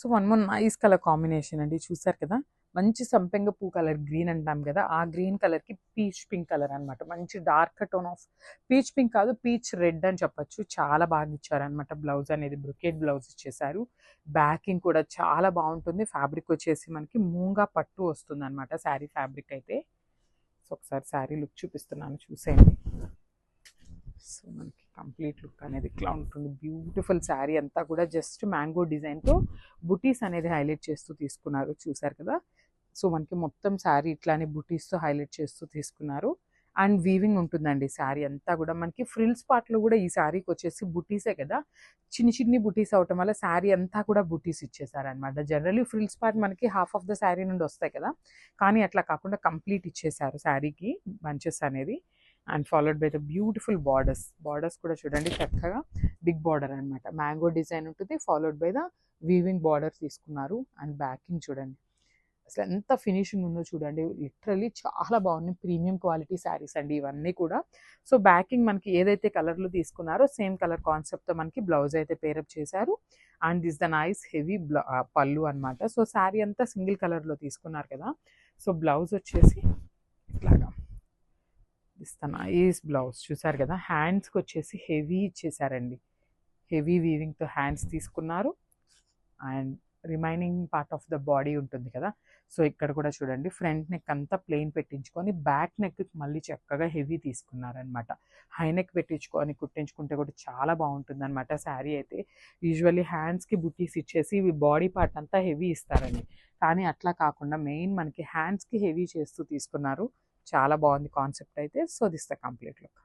So one more nice colour combination అండి. చూసారు కదా, మంచి సంపెంగ పూ కలర్ గ్రీన్ అంటాం కదా, ఆ గ్రీన్ కలర్కి పీచ్ పింక్ కలర్ అనమాట. మంచి dark tone of peach pink కాదు, పీచ్ రెడ్ అని చెప్పొచ్చు. చాలా బాగా ఇచ్చారనమాట. బ్లౌజ్ అనేది బ్రొకేట్ బ్లౌజ్ ఇచ్చేసారు. బ్యాకింగ్ కూడా చాలా బాగుంటుంది. ఫ్యాబ్రిక్ వచ్చేసి మనకి మూంగా పట్టు వస్తుంది అనమాట శారీ ఫ్యాబ్రిక్ అయితే. సో ఒకసారి శారీ లుక్ చూపిస్తున్నాను, చూసేయండి. సో మనకి కంప్లీట్ లుక్ అనేది ఇట్లా ఉంటుంది. బ్యూటిఫుల్ శారీ అంతా కూడా జస్ట్ మ్యాంగో డిజైన్తో బుటీస్ అనేది హైలైట్ చేస్తూ తీసుకున్నారు. చూసారు కదా. సో మనకి మొత్తం శారీ ఇట్లానే బుటీస్తో హైలైట్ చేస్తూ తీసుకున్నారు. అండ్ వీవింగ్ ఉంటుందండి శారీ అంతా కూడా. మనకి ఫ్రిల్స్ పార్ట్లో కూడా ఈ శారీకి వచ్చేసి బుటీసే కదా, చిన్ని చిన్ని బుటీస్ అవటం వల్ల శారీ అంతా కూడా బుటీస్ ఇచ్చేసారనమాట. జనరల్లీ ఫ్రిల్స్ పార్ట్ మనకి హాఫ్ ఆఫ్ ద శారీ నుండి వస్తాయి కదా, కానీ అట్లా కాకుండా కంప్లీట్ ఇచ్చేసారు శారీకి బంచెస్ అనేది. And followed by the beautiful borders కూడా చూడండి చక్కగా బిగ్ బార్డర్ అనమాట. మ్యాంగో డిజైన్ ఉంటుంది, followed by the weaving border తీసుకున్నారు. అండ్ బ్యాకింగ్ చూడండి అసలు ఎంత ఫినిషింగ్ ఉందో చూడండి. లిటరల్లీ చాలా బాగున్నాయి. ప్రీమియం క్వాలిటీ శారీస్ అండి ఇవన్నీ కూడా. సో బ్యాకింగ్ మనకి ఏదైతే కలర్లో తీసుకున్నారో సేమ్ కలర్ కాన్సెప్ట్తో మనకి బ్లౌజ్ అయితే పేరప్ చేశారు. And this the nice heavy పళ్ళు అనమాట. సో శారీ అంతా సింగిల్ కలర్లో తీసుకున్నారు కదా. సో బ్లౌజ్ వచ్చేసి ఇట్లాగా ఇస్తాను. నైస్ బ్లౌజ్ చూసారు కదా. హ్యాండ్స్కి వచ్చేసి హెవీ ఇచ్చేసారండి. హెవీ వీవింగ్తో హ్యాండ్స్ తీసుకున్నారు. And remaining part of the body ఉంటుంది కదా, సో ఇక్కడ కూడా చూడండి ఫ్రంట్ నెక్ అంతా ప్లెయిన్ పెట్టించుకొని బ్యాక్ నెక్కి మళ్ళీ చక్కగా హెవీ తీసుకున్నారనమాట. హై నెక్ పెట్టించుకొని కుట్టించుకుంటే కూడా చాలా బాగుంటుంది అనమాట శారీ అయితే. యూజువల్లీ హ్యాండ్స్కి బుటీస్ ఇచ్చేసి బాడీ పార్ట్ అంతా హెవీ ఇస్తారండి, కానీ అట్లా కాకుండా మెయిన్ మనకి హ్యాండ్స్కి హెవీ చేస్తూ తీసుకున్నారు. చాలా బాగుంది కాన్సెప్ట్ అయితే. So this the complete look.